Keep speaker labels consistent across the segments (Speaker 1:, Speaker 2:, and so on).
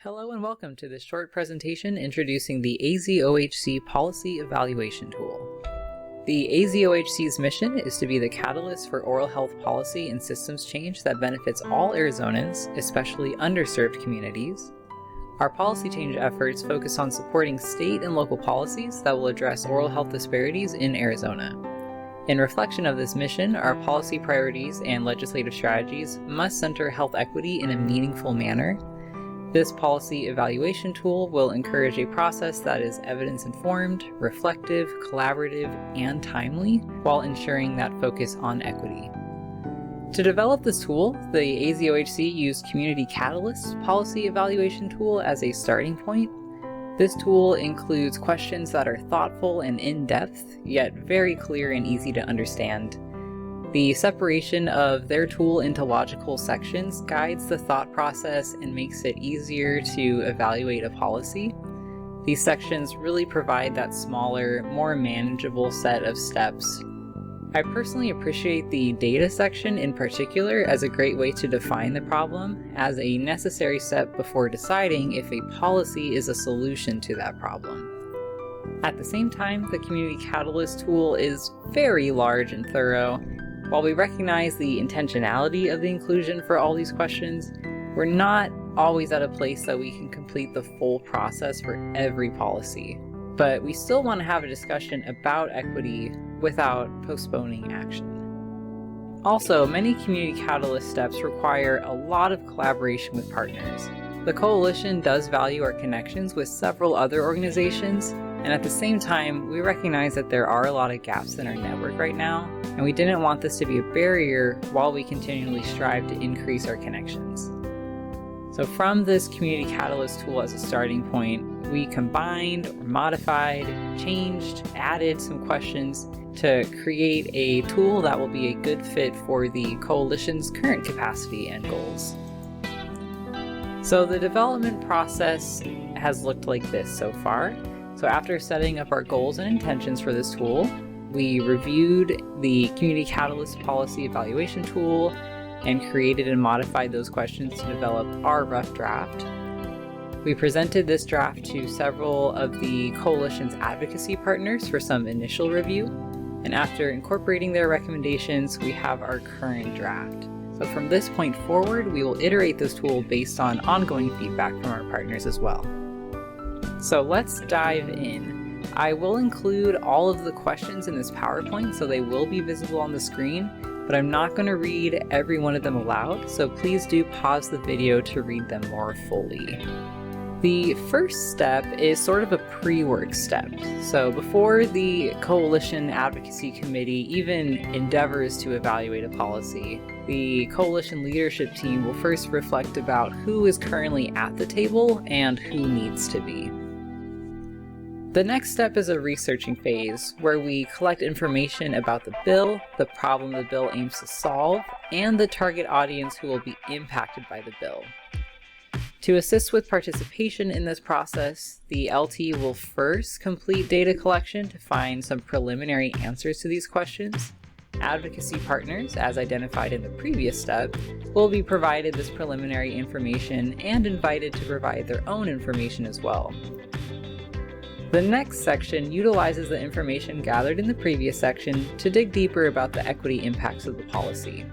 Speaker 1: Hello and welcome to this short presentation introducing the AZOHC Policy Evaluation Tool. The AZOHC's mission is to be the catalyst for oral health policy and systems change that benefits all Arizonans, especially underserved communities. Our policy change efforts focus on supporting state and local policies that will address oral health disparities in Arizona. In reflection of this mission, our policy priorities and legislative strategies must center health equity in a meaningful manner. This policy evaluation tool will encourage a process that is evidence-informed, reflective, collaborative, and timely, while ensuring that focus on equity. To develop this tool, the AZOHC used Community Catalyst's Policy Evaluation Tool as a starting point. This tool includes questions that are thoughtful and in-depth, yet very clear and easy to understand. The separation of their tool into logical sections guides the thought process and makes it easier to evaluate a policy. These sections really provide that smaller, more manageable set of steps. I personally appreciate the data section in particular as a great way to define the problem as a necessary step before deciding if a policy is a solution to that problem. At the same time, the Community Catalyst tool is very large and thorough. While we recognize the intentionality of the inclusion for all these questions, we're not always at a place that we can complete the full process for every policy. But we still want to have a discussion about equity without postponing action. Also, many Community Catalyst steps require a lot of collaboration with partners. The Coalition does value our connections with several other organizations, and at the same time, we recognize that there are a lot of gaps in our network right now, and we didn't want this to be a barrier while we continually strive to increase our connections. So from this Community Catalyst tool as a starting point, we combined, or modified, changed, added some questions to create a tool that will be a good fit for the Coalition's current capacity and goals. So the development process has looked like this so far. So after setting up our goals and intentions for this tool, we reviewed the Community Catalyst Policy Evaluation Tool and created and modified those questions to develop our rough draft. We presented this draft to several of the Coalition's advocacy partners for some initial review, and after incorporating their recommendations, we have our current draft. So from this point forward, we will iterate this tool based on ongoing feedback from our partners as well. So let's dive in. I will include all of the questions in this PowerPoint, so they will be visible on the screen, but I'm not going to read every one of them aloud, so please do pause the video to read them more fully. The first step is sort of a pre-work step. So before the Coalition Advocacy Committee even endeavors to evaluate a policy, the Coalition leadership team will first reflect about who is currently at the table and who needs to be. The next step is a researching phase, where we collect information about the bill, the problem the bill aims to solve, and the target audience who will be impacted by the bill. To assist with participation in this process, the LT will first complete data collection to find some preliminary answers to these questions. Advocacy partners, as identified in the previous step, will be provided this preliminary information and invited to provide their own information as well. The next section utilizes the information gathered in the previous section to dig deeper about the equity impacts of the policy.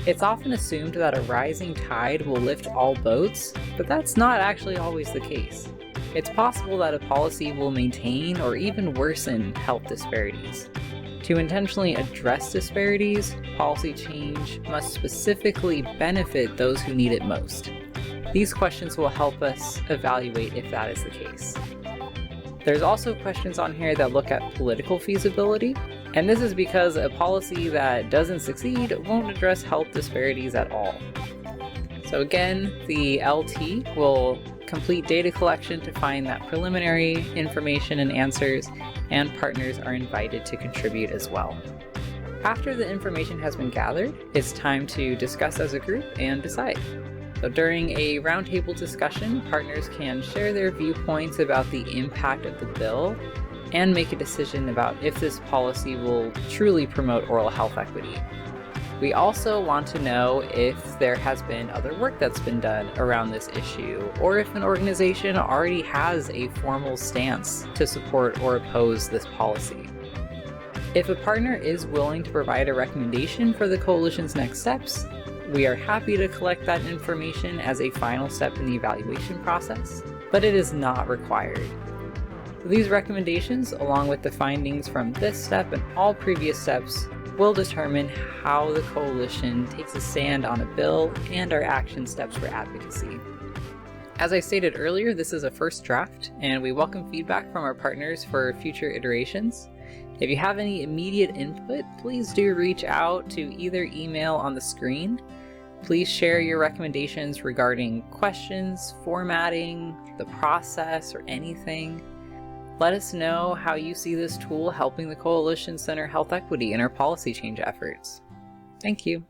Speaker 1: It's often assumed that a rising tide will lift all boats, but that's not actually always the case. It's possible that a policy will maintain or even worsen health disparities. To intentionally address disparities, policy change must specifically benefit those who need it most. These questions will help us evaluate if that is the case. There's also questions on here that look at political feasibility, and this is because a policy that doesn't succeed won't address health disparities at all. So again, the LT will complete data collection to find that preliminary information and answers, and partners are invited to contribute as well. After the information has been gathered, it's time to discuss as a group and decide. So during a roundtable discussion, partners can share their viewpoints about the impact of the bill and make a decision about if this policy will truly promote oral health equity. We also want to know if there has been other work that's been done around this issue, or if an organization already has a formal stance to support or oppose this policy. If a partner is willing to provide a recommendation for the coalition's next steps, we are happy to collect that information as a final step in the evaluation process, but it is not required. These recommendations, along with the findings from this step and all previous steps, will determine how the coalition takes a stand on a bill and our action steps for advocacy. As I stated earlier, this is a first draft, and we welcome feedback from our partners for future iterations. If you have any immediate input, please do reach out to either email on the screen. Please share your recommendations regarding questions, formatting, the process, or anything. Let us know how you see this tool helping the coalition center health equity in our policy change efforts. Thank you.